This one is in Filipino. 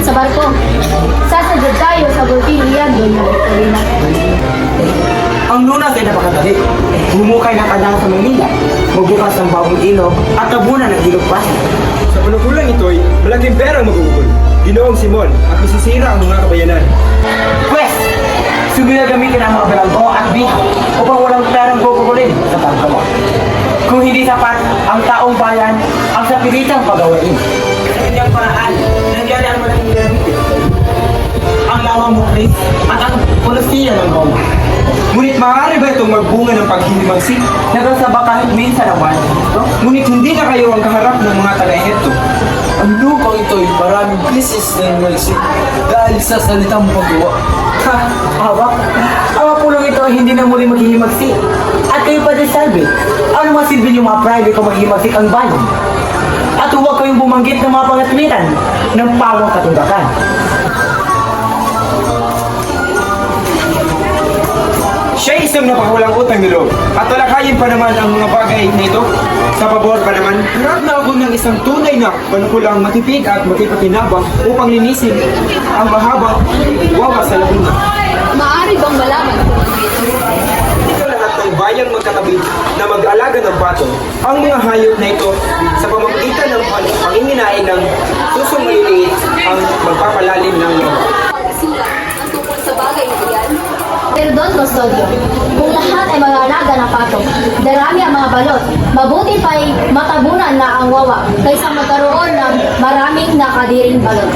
sa barko. Sasadya tayo sa Bulgarian, doon na Victorina. Ang lunas ay napakadali. Bumukay ng kadang sa Manila, magbukas ng bagong ilog at tabunan ng ilog pasta. Sa panukulang ito'y malaking perang magugugol. Ginoong Simon at masisira ang mga kabayanan. Pwes, sumila gamitin ang mga balanggo at biha upang walang perang gugugulin sa paggawa. Kung hindi sapat ang taong bayan ang sapilitang pagawain. Sa kanyang paraan, nangyari ang malaking gamitin. Ang lawang muklis at ang polusiya ng Roma. Ngunit maaari ba itong magbunga ng paghihimagsi? Nagsasaba kahit minsan ang wala. Ngunit hindi na kayo ang kaharap ng mga taga-Ehipto. Ang lupang ito'y maraming krisis na imalsi dahil sa salitang paggawa. Ha, hawak. Ang mapulong ito ay hindi na muli maghihimagsi. At kayo pa din salve. Ano masilbi yung mga private kung maghihimagsik ang bayan? At huwag kayong bumanggit ng mga pangatwiran ng pawang katundakan. Siya ay isang napakawalang utang na loob at talakayin pa naman ang mga bagay na ito. Sa pabor pa naman, harap na ako ng isang tunay na panukulang matipid at matipatinabang upang linisin ang mahabang wawa sa laguna. Maaari bang malaman kung ano ito? Dito lahat ng bayang magkatabi na mag-alaga ng pato, ang mga hayop na ito sa pamamagitan ng panginginain ng susong maliliit ang magpapalalim ng loob. Sila, ang tungkol sa bagay na iyan? Pero Don Custodio, kung lahat ay mag-aalaga ng pato, darami ang mga balot, mabuti pa'y matabunan na ang wawa kaysa magkaroon ng maraming nakadiring balot.